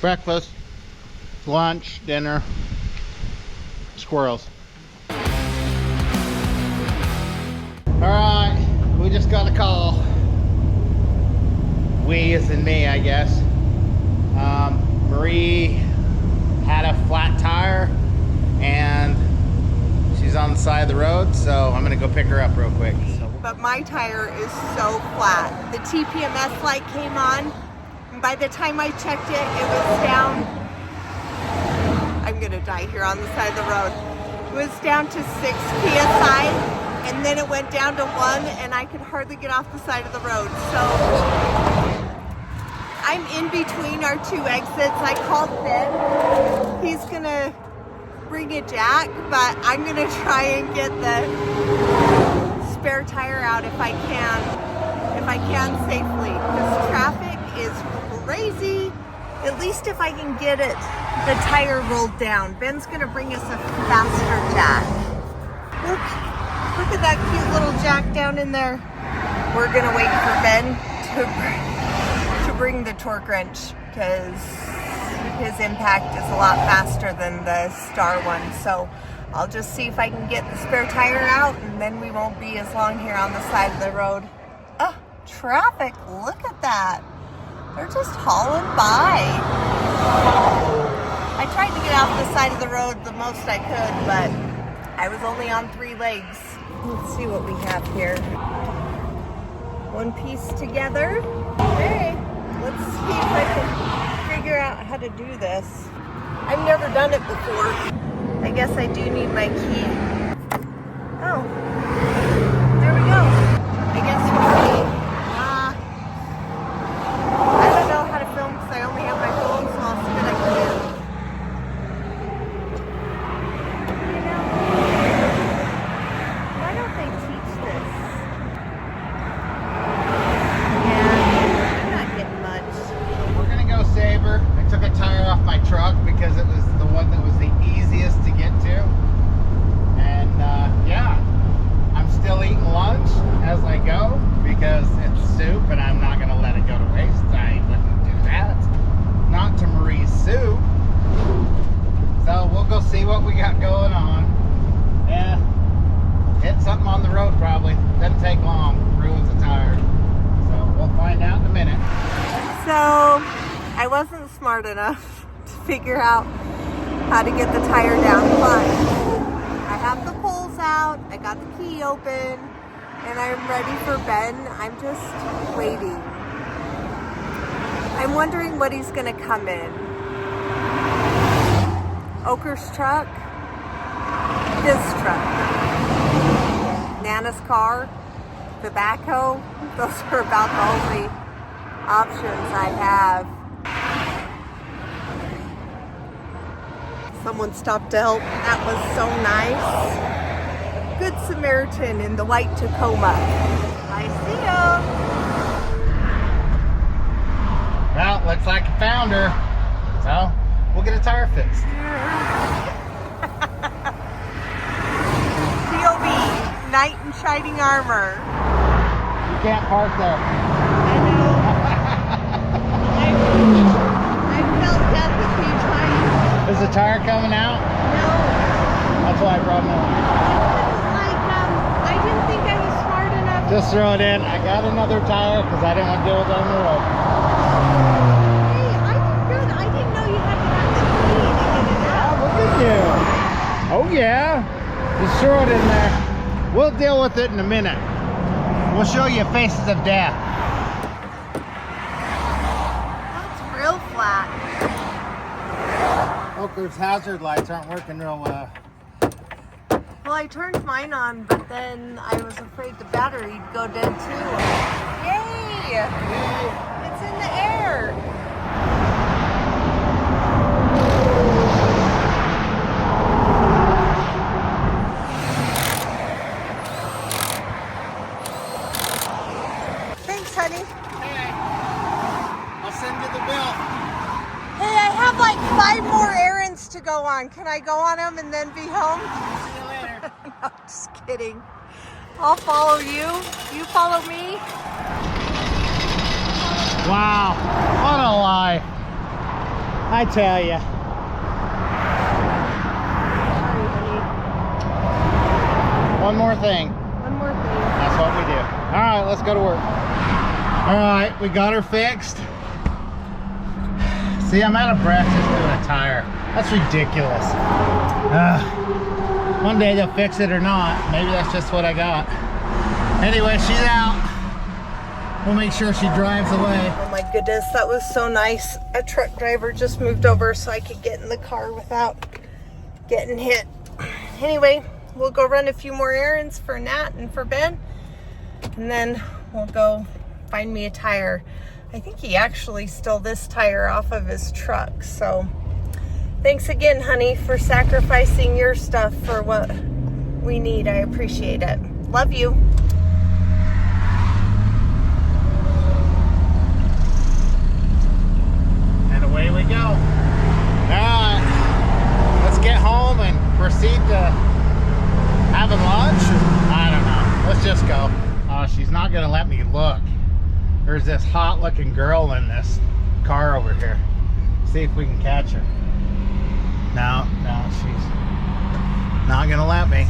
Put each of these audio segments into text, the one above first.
breakfast, lunch, dinner, squirrels. Alright, we just got a call. We as in me, I guess. Marie had a flat tire and she's on the side of the road, so I'm gonna go pick her up real quick. But my tire is so flat. The TPMS light came on, and by the time I checked it, it was down. I'm gonna die here on the side of the road. It was down to 6 PSI, and then it went down to 1, and I could hardly get off the side of the road. So I'm in between our 2 exits. I called Ben. He's gonna bring a jack, but I'm gonna try and get the spare tire out if I can safely, because traffic is crazy. At least if I can get the tire rolled down. Ben's gonna bring us a faster jack. Look at that cute little jack down in there. We're gonna wait for Ben to bring the torque wrench, because his impact is a lot faster than the Star one. So I'll just see if I can get the spare tire out, and then we won't be as long here on the side of the road. Oh, traffic, look at that. They're just hauling by. I tried to get off the side of the road the most I could, but I was only on 3 legs. Let's see what we have here. One piece together. Okay, let's see if I can figure out how to do this. I've never done it before. I guess I do need my key. Oh, there we go. I guess we'll see. I don't know how to film because I only have my phone, so I'll see what I can do. You know, why don't they teach this? Yeah, I'm not getting much. We're gonna go save her. I took a tire off my truck because it was the one that was the easiest to get to. And yeah, I'm still eating lunch as I go because it's soup and I'm not gonna let it go to waste. I wouldn't do that. Not to Marie's soup. So we'll go see what we got going on. Yeah, hit something on the road probably. Doesn't take long. Ruins the tire. So we'll find out in a minute. So I wasn't smart enough to figure out how to get the tire down, but I have the poles out, I got the key open, and I'm ready for Ben. I'm just waiting. I'm wondering what he's gonna come in. Oker's truck, this truck, Nana's car, the backhoe. Those are about the only options I have. Someone stopped to help. That was so nice. Good Samaritan in the white Tacoma. I see ya. Well, looks like I found her. So we'll get a tire fixed. POV, knight in shining armor. You can't park there. I know. I felt death a few times. Is the tire coming out? No. That's why I brought it in. I didn't think I was smart enough. Just throw it in. I got another tire because I didn't want to deal with it on the road. Hey, I did good. I didn't know you had to have the key to get it out. Look at you. Oh yeah. Just throw it in there. We'll deal with it in a minute. We'll show you faces of death. That's real flat. Oker's hazard lights aren't working real well. Well, I turned mine on, but then I was afraid the battery'd go dead too. Yay! It's in the air. Thanks, honey. Hey, I'll send you the bill. Hey, I have like 5 more errands to go on. Can I go on them and then be home? See you later. No, just kidding. I'll follow you. You follow me. Wow, what a life. I I tell you. Sorry, honey. One more thing. One more thing. That's what we do. All right, let's go to work. All right, we got her fixed. See, I'm out of breath just doing a tire. That's ridiculous. One day they'll fix it or not. Maybe that's just what I got. Anyway, she's out. We'll make sure she drives away. Oh my goodness, that was so nice. A truck driver just moved over so I could get in the car without getting hit. Anyway, we'll go run a few more errands for Nat and for Ben. And then we'll go find me a tire. I think he actually stole this tire off of his truck. So thanks again, honey, for sacrificing your stuff for what we need. I appreciate it. Love you. And away we go. All right, let's get home and proceed to having lunch. I don't know. Let's just go. Oh, she's not gonna let me look. There's this hot looking girl in this car over here. See if we can catch her. No, she's not gonna let me.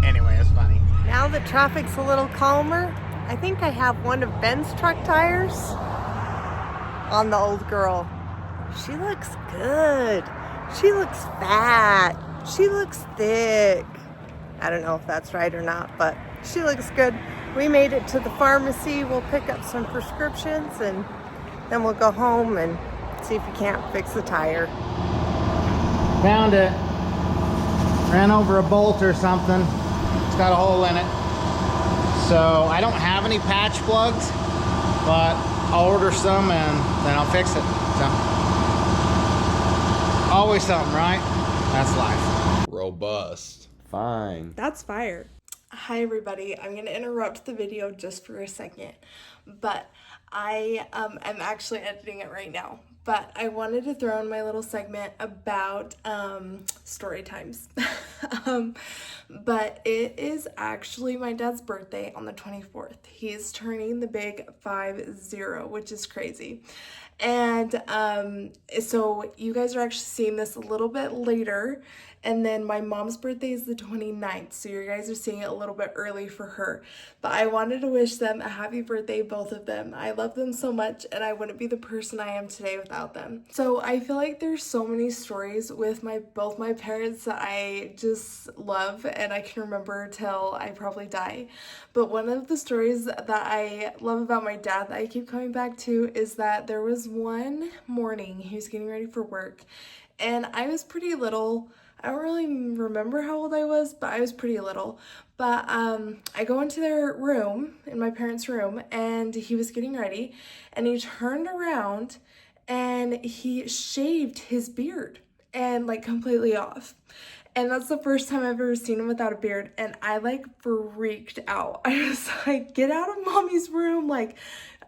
Anyway, it's funny. Now the traffic's a little calmer. I think I have one of Ben's truck tires on the old girl. She looks good. She looks fat. She looks thick. I don't know if that's right or not, but she looks good. We made it to the pharmacy. We'll pick up some prescriptions and then we'll go home and see if we can't fix the tire. Found it. Ran over a bolt or something. It's got a hole in it. So I don't have any patch plugs, but I'll order some and then I'll fix it. So always something, right? That's life. Robust. Fine. That's fire. Hi everybody, I'm going to interrupt the video just for a second, but I am actually editing it right now, but I wanted to throw in my little segment about story times. But it is actually my dad's birthday on the 24th. He's turning the big 50, which is crazy. And so you guys are actually seeing this a little bit later. And then my mom's birthday is the 29th, so you guys are seeing it a little bit early for her. But I wanted to wish them a happy birthday, both of them. I love them so much, and I wouldn't be the person I am today without them. So I feel like there's so many stories with both my parents that I just love, and I can remember till I probably die. But one of the stories that I love about my dad that I keep coming back to is that there was one morning he was getting ready for work, and I was pretty little. I don't really remember how old I was, but I was pretty little. But I go into their room, in my parents' room, and he was getting ready, and he turned around and he shaved his beard and like completely off. And that's the first time I've ever seen him without a beard, and I like freaked out. I was like, get out of mommy's room, like,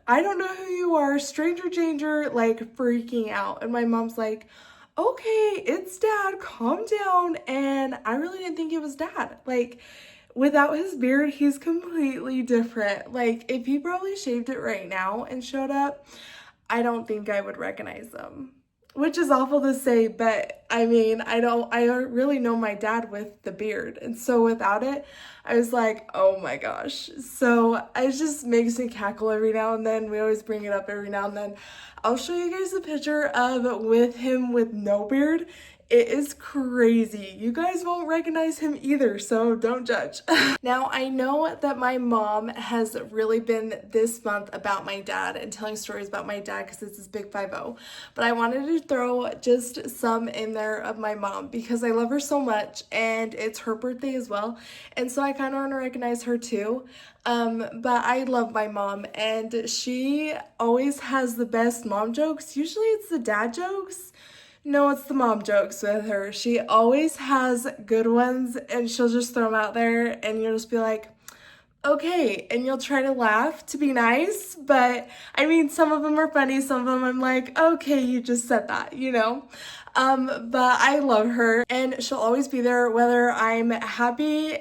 I don't know who you are, stranger danger, like freaking out. And my mom's like, okay, it's dad, calm down. And I really didn't think it was dad. Like, without his beard, he's completely different. Like, if he probably shaved it right now and showed up, I don't think I would recognize him. Which is awful to say, but I mean, I don't really know my dad with the beard. And so without it, I was like, oh my gosh. So it just makes me cackle every now and then. We always bring it up every now and then. I'll show you guys a picture of with him with no beard. It is crazy. You guys won't recognize him either, so don't judge. Now, I know that my mom has really been this month about my dad and telling stories about my dad because it's his big 50. But I wanted to throw just some in there of my mom because I love her so much and it's her birthday as well. And so I kind of want to recognize her too. But I love my mom and she always has the best mom jokes. Usually it's the dad jokes. No, it's the mom jokes with her. She always has good ones and she'll just throw them out there and you'll just be like, okay, and you'll try to laugh to be nice, but I mean, some of them are funny, some of them I'm like, okay, you just said that, you know? But I love her, and she'll always be there whether I'm happy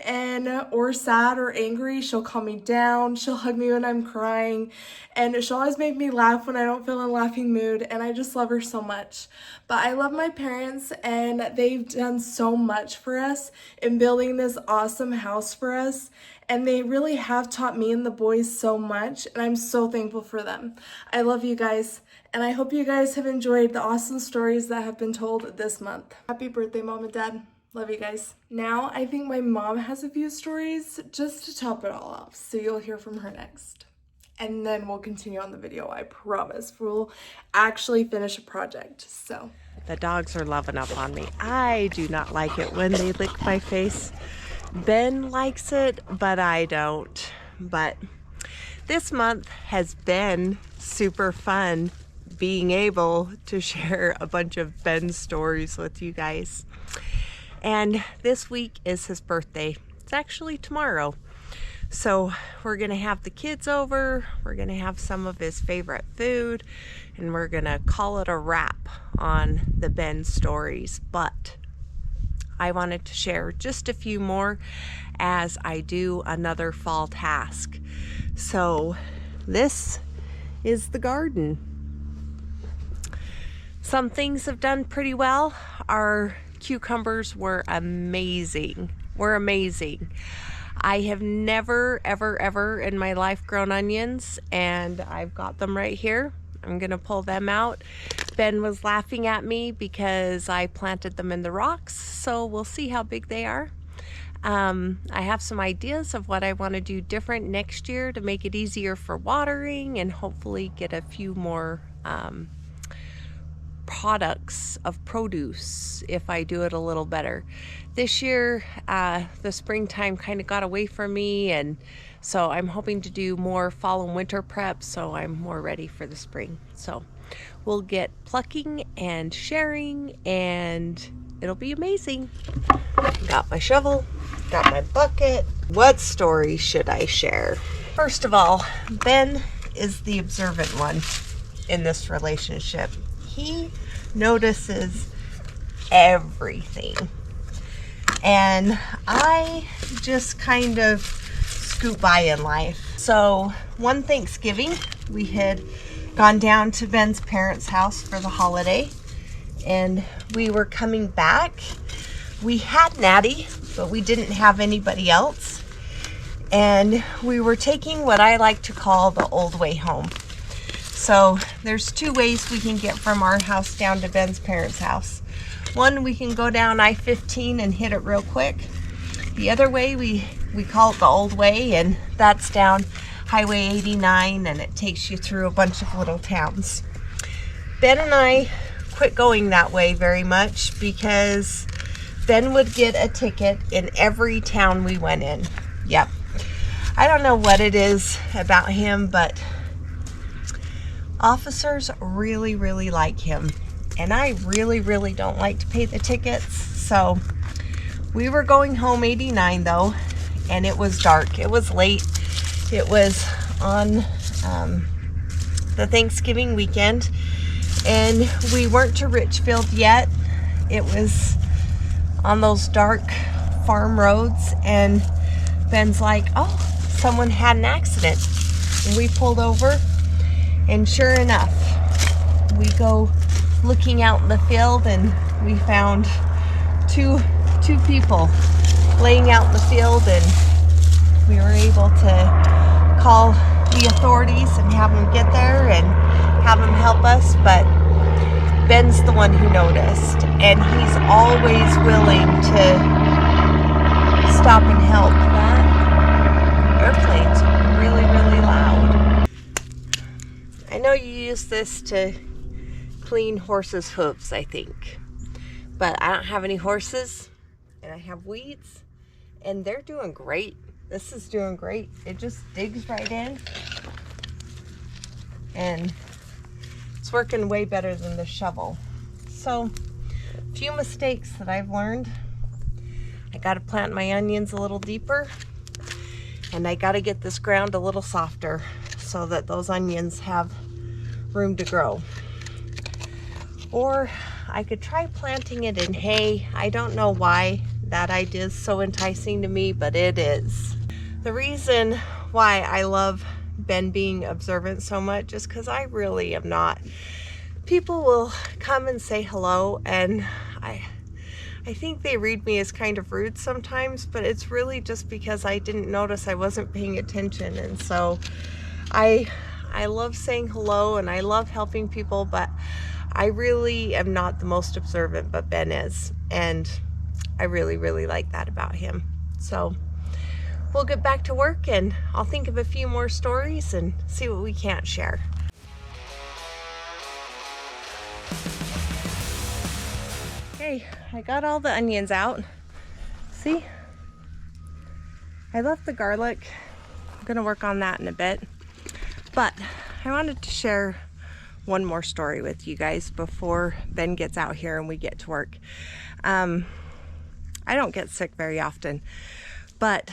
or sad or angry. She'll calm me down, she'll hug me when I'm crying, and she'll always make me laugh when I don't feel in a laughing mood, and I just love her so much. But I love my parents, and they've done so much for us in building this awesome house for us, and they really have taught me and the boys so much, and I'm so thankful for them. I love you guys, and I hope you guys have enjoyed the awesome stories that have been told this month. Happy birthday, Mom and Dad. Love you guys. Now, I think my mom has a few stories just to top it all off, so you'll hear from her next. And then we'll continue on the video, I promise. We'll actually finish a project, so. The dogs are loving up on me. I do not like it when they lick my face. Ben likes it, but I don't. But this month has been super fun being able to share a bunch of Ben's stories with you guys. And this week is his birthday. It's actually tomorrow. So we're gonna have the kids over, we're gonna have some of his favorite food, and we're gonna call it a wrap on the Ben stories. But I wanted to share just a few more as I do another fall task. So this is the garden. Some things have done pretty well. Our cucumbers were amazing. I have never, ever in my life grown onions, and I've got them right here. I'm gonna pull them out. Ben was laughing at me because I planted them in the rocks, so we'll see how big they are. I have some ideas of what I want to do different next year to make it easier for watering and hopefully get a few more products of produce if I do it a little better. This year, the springtime kind of got away from me, and so I'm hoping to do more fall and winter prep so I'm more ready for the spring. So we'll get plucking and sharing, and it'll be amazing. Got my shovel, got my bucket. What story should I share? First of all, Ben is the observant one in this relationship. He notices everything, and I just kind of scoot by in life. So one Thanksgiving, we had gone down to Ben's parents' house for the holiday, and we were coming back. We had Natty, but we didn't have anybody else, and we were taking what I like to call the old way home. So there's two ways we can get from our house down to Ben's parents' house. One, we can go down I-15 and hit it real quick. The other way, we call it the old way, and that's down Highway 89, and it takes you through a bunch of little towns. Ben and I quit going that way very much because Ben would get a ticket in every town we went in. Yep. I don't know what it is about him, but officers really like him, and I really don't like to pay the tickets. So we were going home 89 though, and it was dark, it was late, it was on the Thanksgiving weekend, and we weren't to Richfield yet. It was on those dark farm roads, and Ben's like, oh, someone had an accident. And we pulled over, and sure enough, we go looking out in the field, and we found two people laying out in the field, and we were able to call the authorities and have them get there and have them help us. But Ben's the one who noticed, and he's always willing to stop and help. That airplane's really loud. I know you use this to clean horses' hooves, I think, but I don't have any horses, and I have weeds, and they're doing great. This is doing great. It just digs right in, and it's working way better than the shovel. So, a few mistakes that I've learned. I gotta plant my onions a little deeper, and I gotta get this ground a little softer so that those onions have room to grow. Or I could try planting it in hay. I don't know why that idea is so enticing to me, but it is. The reason why I love Ben being observant so much is because I really am not. People will come and say hello, and I think they read me as kind of rude sometimes, but it's really just because I didn't notice I wasn't paying attention. And so I love saying hello and I love helping people, but I really am not the most observant, but Ben is. And I really, really like that about him. So we'll get back to work and I'll think of a few more stories and see what we can't share. Okay, I got all the onions out. See? I left the garlic. I'm gonna work on that in a bit. But I wanted to share one more story with you guys before Ben gets out here and we get to work. I don't get sick very often, but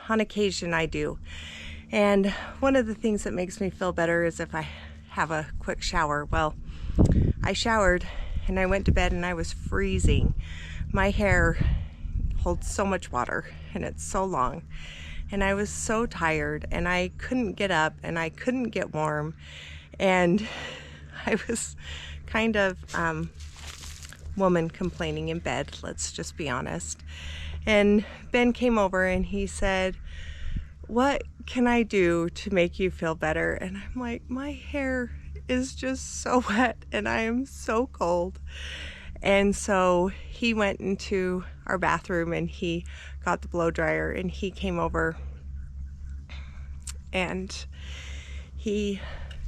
on occasion I do. And one of the things that makes me feel better is if I have a quick shower. Well, I showered and I went to bed and I was freezing. My hair holds so much water and it's so long. And I was so tired and I couldn't get up and I couldn't get warm. And I was kind of woman complaining in bed, let's just be honest. And Ben came over and he said, "What can I do to make you feel better?" And I'm like, my hair is just so wet and I am so cold. And so he went into our bathroom and he got the blow dryer and he came over and he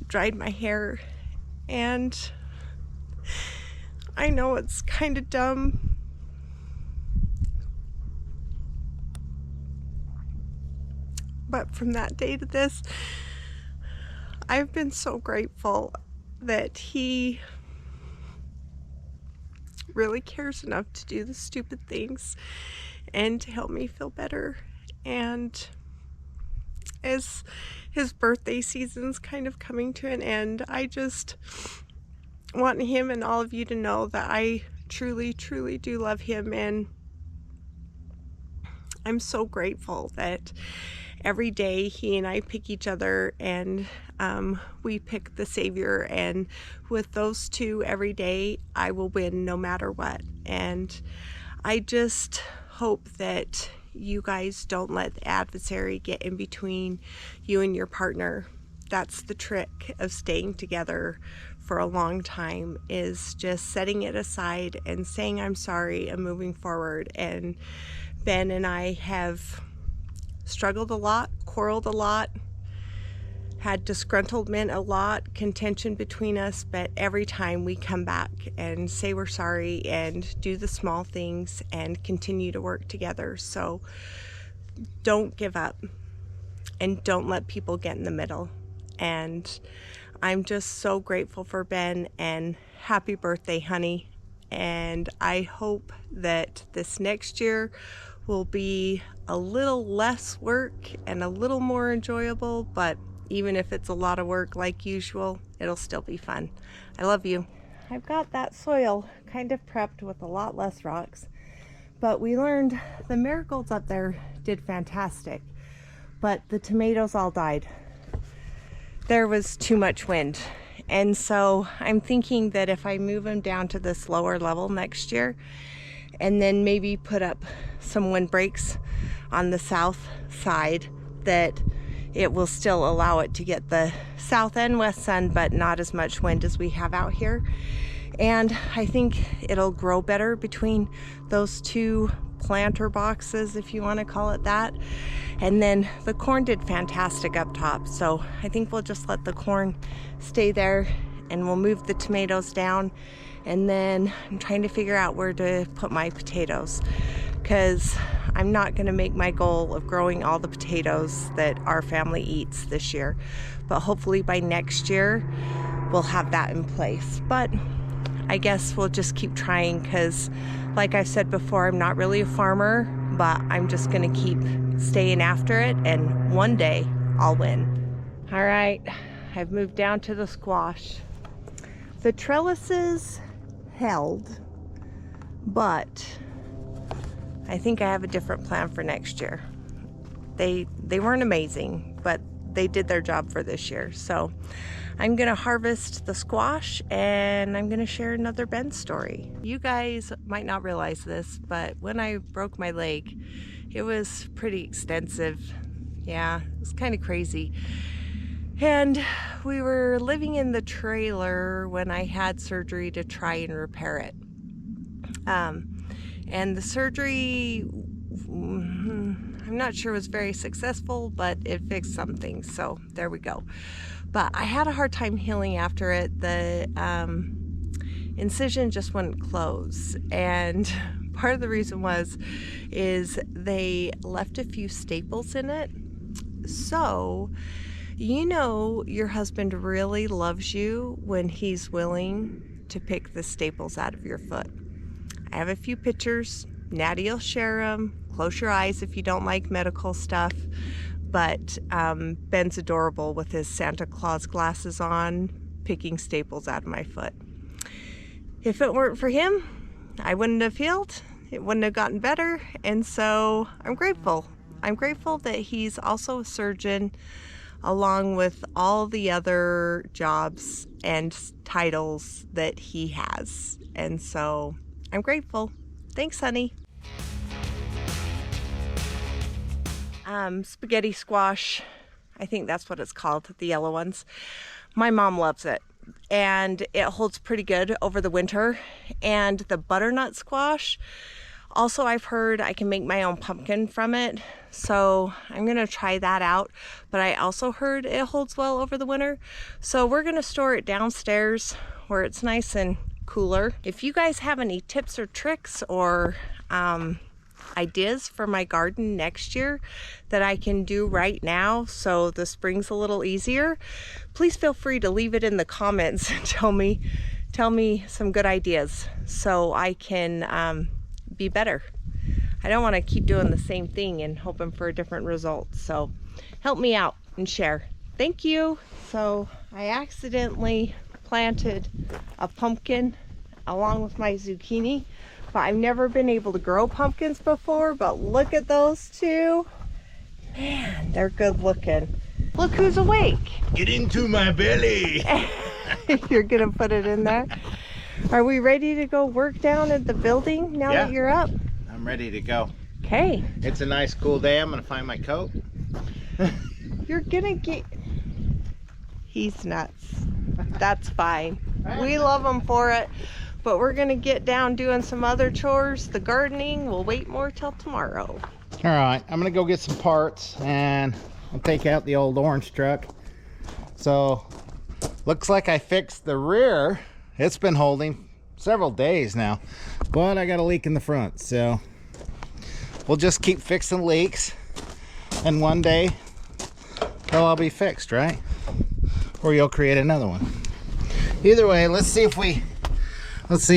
dried my hair. And I know it's kind of dumb, but from that day to this, I've been so grateful that he really cares enough to do the stupid things and to help me feel better. And as his birthday season's kind of coming to an end, I just want him and all of you to know that I truly, truly do love him, and I'm so grateful that every day he and I pick each other and we pick the Savior, and with those two every day I will win no matter what. And I just hope that you guys don't let the adversary get in between you and your partner. That's the trick of staying together for a long time, is just setting it aside and saying I'm sorry and moving forward. And Ben and I have struggled a lot, quarreled a lot, had disgruntlement a lot, contention between us, but every time we come back and say we're sorry and do the small things and continue to work together. So don't give up and don't let people get in the middle. And I'm just so grateful for Ben, and happy birthday, honey. And I hope that this next year will be a little less work and a little more enjoyable, but even if it's a lot of work like usual, it'll still be fun. I love you. I've got that soil kind of prepped with a lot less rocks, but we learned the marigolds up there did fantastic, but the tomatoes all died. There was too much wind. And so I'm thinking that if I move them down to this lower level next year, and then maybe put up some windbreaks on the south side, that it will still allow it to get the south and west sun, but not as much wind as we have out here. And I think it'll grow better between those two planter boxes, if you want to call it that. And then the corn did fantastic up top, so I think we'll just let the corn stay there and we'll move the tomatoes down. And then I'm trying to figure out where to put my potatoes, because I'm not going to make my goal of growing all the potatoes that our family eats this year, but hopefully by next year we'll have that in place. But I guess we'll just keep trying, because like I said before, I'm not really a farmer, but I'm just going to keep staying after it, and one day I'll win. All right, I've moved down to the squash. The trellises held, but I think I have a different plan for next year. They weren't amazing, but they did their job for this year. So I'm gonna harvest the squash and I'm gonna share another Ben story. You guys might not realize this, but when I broke my leg, it was pretty extensive. Yeah, it was kind of crazy. And we were living in the trailer when I had surgery to try and repair it. And the surgery, I'm not sure was very successful, but it fixed some things, so there we go. But I had a hard time healing after it. The incision just wouldn't close, and part of the reason is they left a few staples in it. So you know your husband really loves you when he's willing to pick the staples out of your foot. I have a few pictures. Natty will share them. Close your eyes if you don't like medical stuff. But Ben's adorable with his Santa Claus glasses on, picking staples out of my foot. If it weren't for him, I wouldn't have healed. It wouldn't have gotten better. And so I'm grateful. I'm grateful that he's also a surgeon, along with all the other jobs and titles that he has. And so I'm grateful. Thanks, honey. Spaghetti squash, I think that's what it's called, the yellow ones. My mom loves it, and it holds pretty good over the winter. And the butternut squash, also I've heard I can make my own pumpkin from it, so I'm gonna try that out. But I also heard it holds well over the winter, so we're gonna store it downstairs where it's nice and cooler. If you guys have any tips or tricks or ideas for my garden next year that I can do right now so the spring's a little easier, please feel free to leave it in the comments and tell me some good ideas so I can be better. I don't want to keep doing the same thing and hoping for a different result, so help me out and share. Thank you. So I accidentally planted a pumpkin along with my zucchini, but I've never been able to grow pumpkins before. But look at those two. Man, they're good looking. Look who's awake. Get into my belly. You're gonna put it in there. Are we ready to go work down at the building now that you're up? I'm ready to go. Okay. It's a nice cool day. I'm gonna find my coat. You're gonna get... He's nuts. That's fine. We love him for it. But we're gonna get down doing some other chores. The gardening will wait more till tomorrow. All right, I'm gonna go get some parts and I'll take out the old orange truck. So looks like I fixed the rear. It's been holding several days now, but I got a leak in the front, so we'll just keep fixing leaks, and one day they'll all be fixed, right? Or you'll create another one. Either way, let's see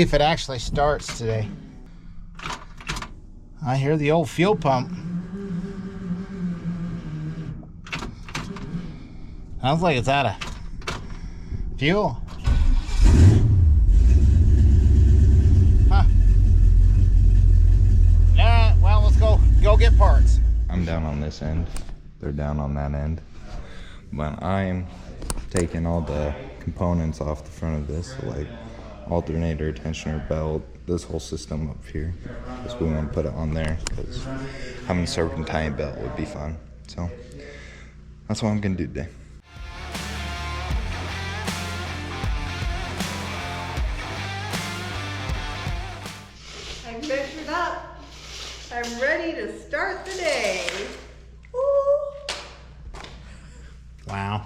if it actually starts today. I hear the old fuel pump. Sounds like it's out of fuel. Huh. Yeah, well, let's go get parts. I'm down on this end. They're down on that end. But I'm taking all the components off the front of this, so like alternator, tensioner, belt, this whole system up here, because we want to put it on there, because having a serpentine belt would be fun. So that's what I'm gonna do today. I'm measured up. I'm ready to start the day. Ooh. Wow.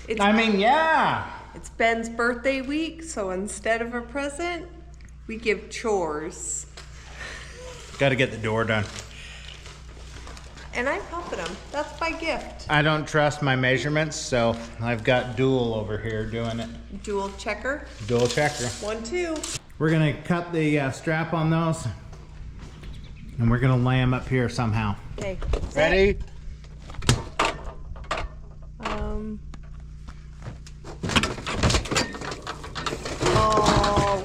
Yeah. It's Ben's birthday week, so instead of a present, we give chores. Got to get the door done. And I'm helping him. That's my gift. I don't trust my measurements, so I've got Dual over here doing it. Dual checker. Dual checker. 1, 2. We're gonna cut the strap on those, and we're gonna lay them up here somehow. Okay. Ready?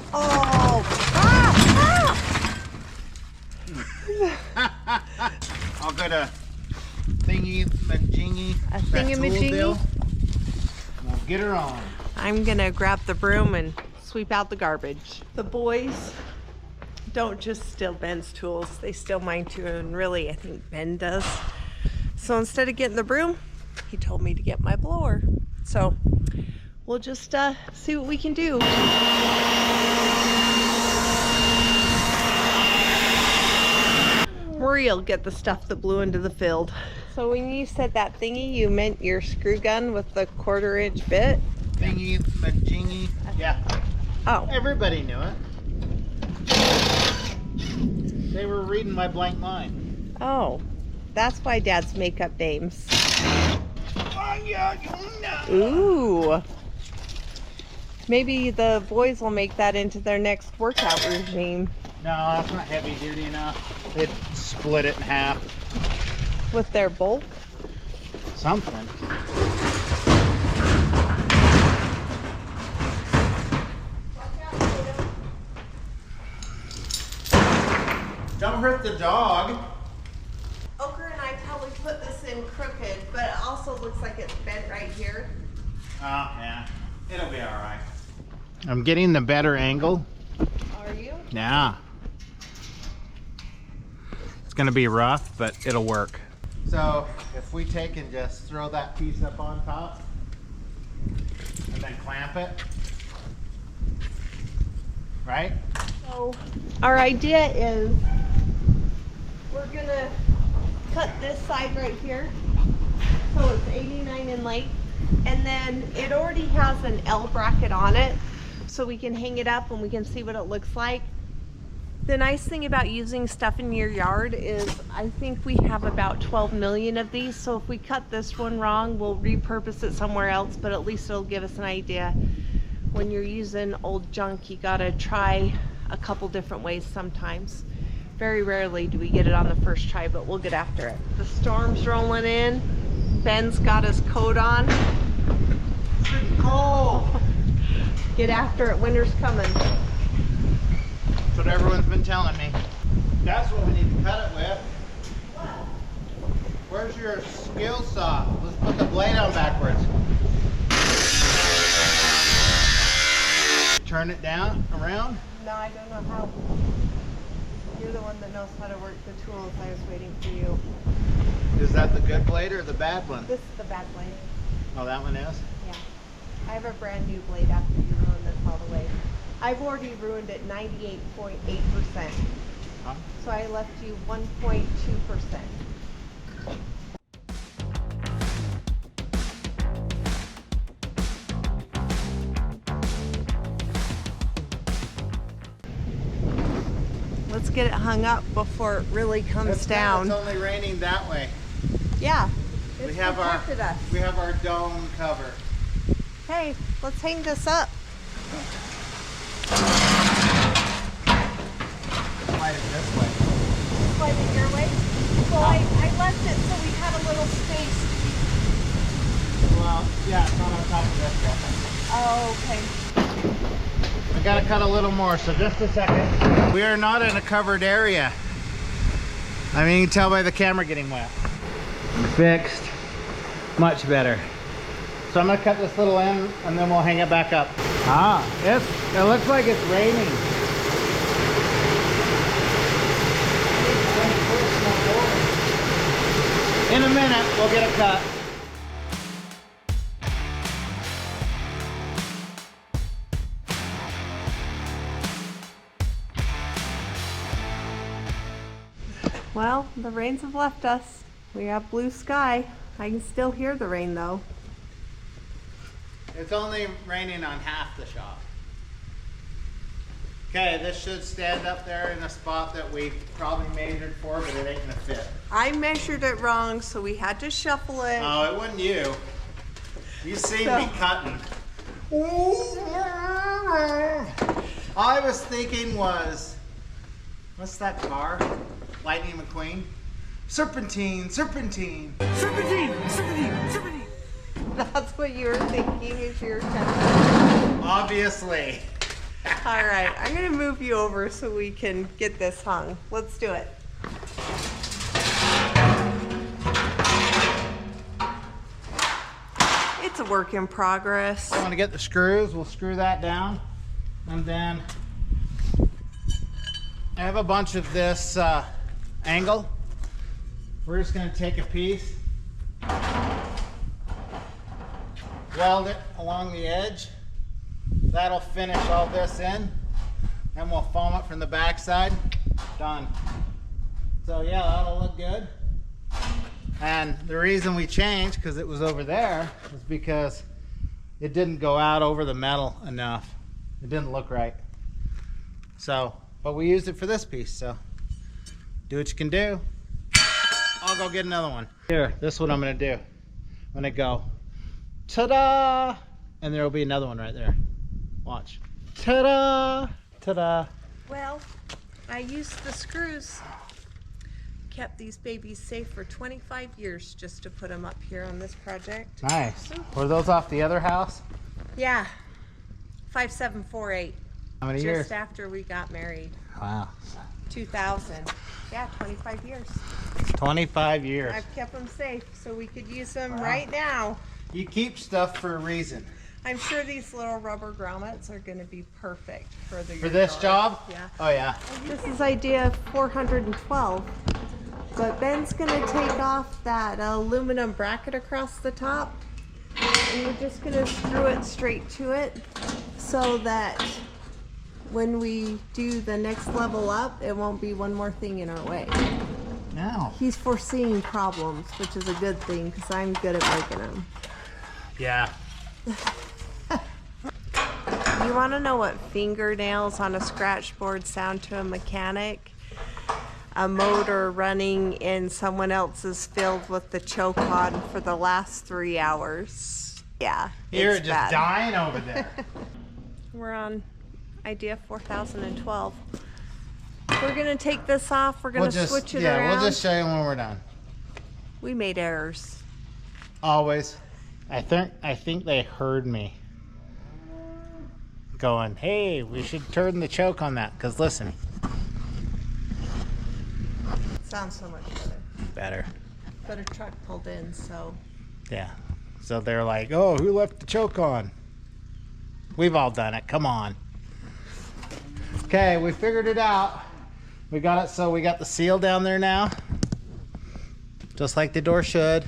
Oh. it a thingy-majingy. A thingy-majingy? We'll get her on. I'm gonna grab the broom and sweep out the garbage. The boys don't just steal Ben's tools, they steal mine too, and really I think Ben does. So instead of getting the broom, he told me to get my blower. So we'll just see what we can do. Maurie'll get the stuff that blew into the field. So when you said that thingy, you meant your screw gun with the 1/4-inch bit? Thingy-majingy. Yeah. Oh. Everybody knew it. They were reading my blank mind. Oh. That's why Dad's makeup names. Ooh. Maybe the boys will make that into their next workout regime. No, that's not heavy duty enough. They'd split it in half. With their bulk? Something. Don't hurt the dog. Ochre and I probably put this in crooked, but it also looks like it's bent right here. Oh, yeah. It'll be all right. I'm getting the better angle. Are you? Yeah. It's gonna be rough, but it'll work. So if we take and just throw that piece up on top and then clamp it, right? So our idea is we're gonna cut this side right here so it's 89 in length, and then it already has an L bracket on it so we can hang it up and we can see what it looks like. The nice thing about using stuff in your yard is I think we have about 12 million of these, so if we cut this one wrong, we'll repurpose it somewhere else, but at least it'll give us an idea. When you're using old junk, you gotta try a couple different ways sometimes. Very rarely do we get it on the first try, but we'll get after it. The storm's rolling in. Ben's got his coat on. It's getting cold. Get after it, winter's coming. That's what everyone's been telling me. That's what we need to cut it with. Where's your skill saw? Let's put the blade on backwards. Turn it down, around. No, I don't know how. You're the one that knows how to work the tools. I was waiting for you. Is that the good blade or the bad one? This is the bad blade. Oh, that one is? Yeah. I have a brand new blade after you ruined this all the way. I've already ruined it 98.8%. Huh? So I left you 1.2%. Let's get it hung up before it really comes down. It's only raining that way. Yeah, it's We have protected us. our dome cover. Hey, let's hang this up. Slide it this way. Slide it your way. Well, I left it so we had a little space. Well, yeah, it's not on top of this yet. Oh, okay. I gotta cut a little more, so just a second. We are not in a covered area. I mean, you can tell by the camera getting wet. Fixed. Much better. So I'm gonna cut this little end and then we'll hang it back up. Ah, it looks like it's raining. In a minute, we'll get it cut. Well, the rains have left us. We have blue sky. I can still hear the rain though. It's only raining on half the shop. Okay, this should stand up there in a spot that we probably measured for, but it ain't gonna fit. I measured it wrong, so we had to shuffle it. Oh, it wasn't you. You seen me cutting. All I was thinking was, what's that car? Lightning McQueen? Serpentine, serpentine. Serpentine, serpentine, serpentine. That's what you were thinking as you were cutting. Obviously. All right, I'm gonna move you over so we can get this hung. Let's do it. that's a work in progress. I want to get the screws. We'll screw that down. And then I have a bunch of this angle. We're just going to take a piece, weld it along the edge. That'll finish all this in. And we'll foam it from the back side. Done. So yeah, that'll look good. And the reason we changed, because it was over there, is because it didn't go out over the metal enough. It didn't look right. So, but we used it for this piece, so do what you can do. I'll go get another one. Here, this is what I'm gonna do. I'm gonna go, ta-da! And there'll be another one right there. Watch. Ta-da! Ta-da! Well, I used the screws. Kept these babies safe for 25 years just to put them up here on this project. Nice. Were those off the other house? Yeah, 5748. How many years? Just after we got married. Wow. 2000. Yeah, 25 years. 25 years. I've kept them safe so we could use them Wow. right now. You keep stuff for a reason. I'm sure these little rubber grommets are going to be perfect for the For this job? Yeah. Oh yeah. This is idea 412. But Ben's gonna take off that aluminum bracket across the top. And we're just gonna screw it straight to it so that when we do the next level up, it won't be one more thing in our way. Now. He's foreseeing problems, which is a good thing because I'm good at making them. Yeah. You want to know what fingernails on a scratch board sound to a mechanic? A motor running in someone else's field with the choke on for the last 3 hours. Yeah, You're it's just bad. dying over there. We're on idea 4012. We're gonna take this off. We're gonna switch it around. We'll just show you when we're done. We made errors. Always. I think they heard me going, hey, we should turn the choke on that, because listen. Sounds so much better. But a truck pulled in, so. Yeah. So they're like, oh, who left the choke on? We've all done it. Come on. Okay, we figured it out. We got it, so we got the seal down there now. Just like the door should.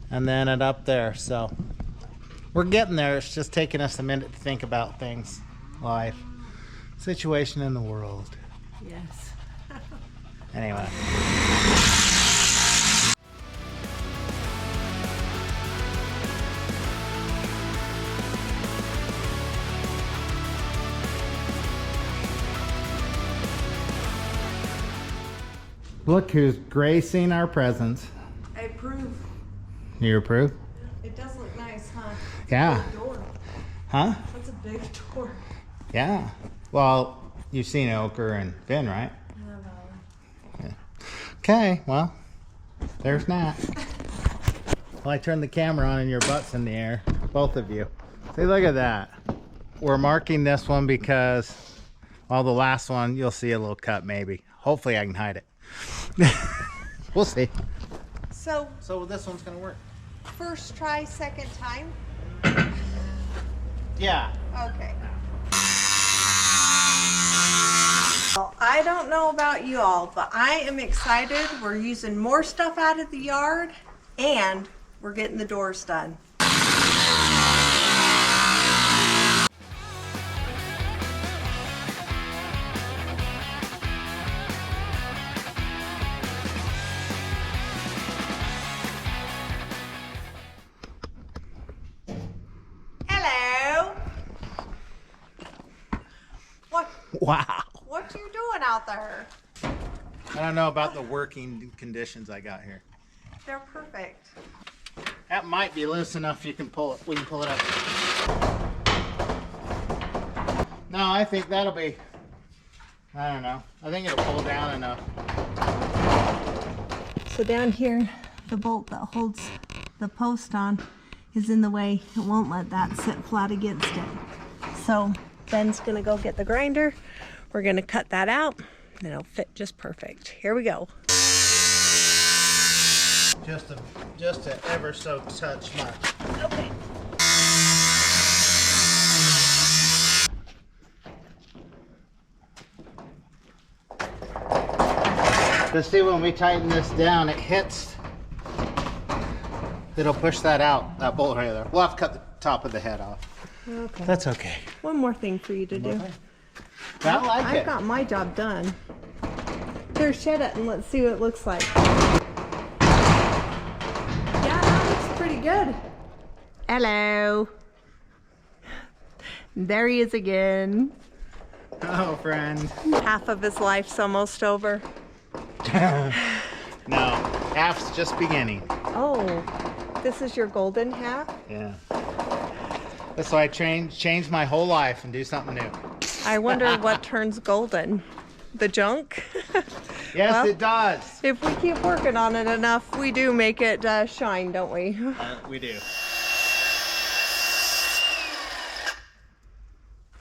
And then it up there. So we're getting there. It's just taking us a minute to think about things. Life. Situation in the world. Yes. Anyway. Look who's gracing our presence. I approve. You approve? It does look nice, huh? Yeah. Big door. Huh? That's a big door. Yeah. Well, you've seen Oker and Finn, right? Yeah. Okay, well, there's Nat. Well, I turned the camera on and your butt's in the air. Both of you. See, look at that. We're marking this one because, well, the last one, you'll see a little cut maybe. Hopefully I can hide it. We'll see. So, this one's gonna work. first try, second time? Yeah. Okay. Well, I don't know about you all, but I am excited. We're using more stuff out of the yard and we're getting the doors done. Hello. Wow. What you doing out there? I don't know about the working conditions I got here. They're perfect. That might be loose enough you can pull it. We can pull it up. No, I think that'll be, I don't know. I think it'll pull down enough. So down here, the bolt that holds the post on is in the way. It won't let that sit flat against it. So Ben's gonna go get the grinder. We're gonna cut that out and it'll fit just perfect. Here we go. Just a ever so touch much. Okay. Let's see, when we tighten this down, it hits. It'll push that out, that bolt right there. We'll have to cut the top of the head off. Okay. That's okay. One more thing for you to do. I like I've it. got my job done. Here, shed it and let's see what it looks like. Yeah, that looks pretty good. Hello. There he is again. Oh, friend. Half of his life's almost over. No, half's just beginning. Oh, this is your golden hat? Yeah. That's why I change my whole life and do something new. I wonder what turns golden. The junk? Yes, Well, it does. If we keep working on it enough, we do make it shine, don't we? We do.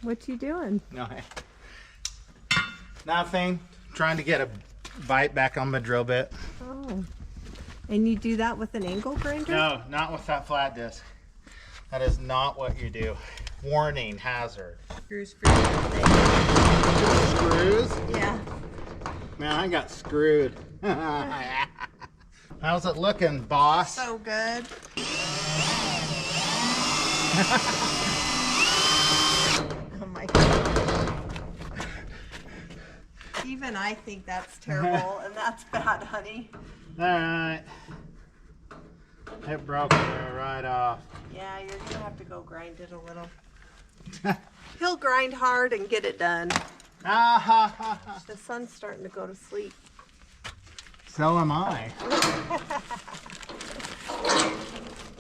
What you doing? No, nothing. Trying to get a bite back on my drill bit. Oh. And you do that with an angle grinder? No, not with that flat disc. That is not what you do. Warning, hazard. Screws for Screws? Yeah. Man, I got screwed. How's it looking, boss? So good. Oh my God. Even I think that's terrible, and that's bad, honey. All right. It broke it right off. Yeah, you're gonna have to go grind it a little. He'll grind hard and get it done. Ah, ha, ha, ha. The sun's starting to go to sleep. So am I.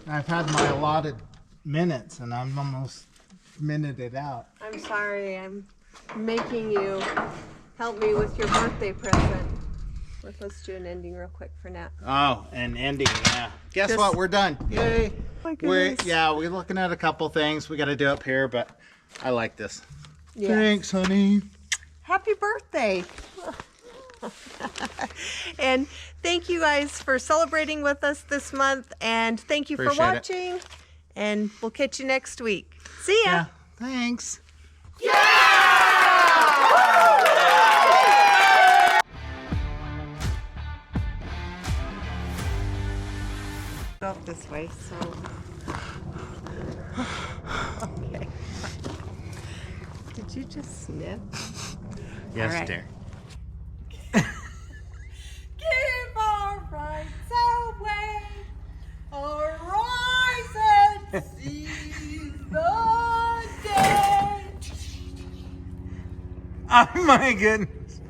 I've had my allotted minutes and I'm almost minuted out. I'm sorry, I'm making you help me with your birthday present. Let's do an ending real quick for Nat. Oh, and ending, yeah. Guess Just- what? We're done. Yay. My We're goodness. looking at a couple things we got to do up here, but I like this. Yes. Thanks, honey. Happy birthday. And thank you guys for celebrating with us this month, and thank you for Appreciate it. watching, and we'll catch you next week. See ya. Yeah. Thanks. Off this way, so okay. Did you just sniff? Yes, All right. dear. Give our rights away, arise and seize the day. Oh my goodness.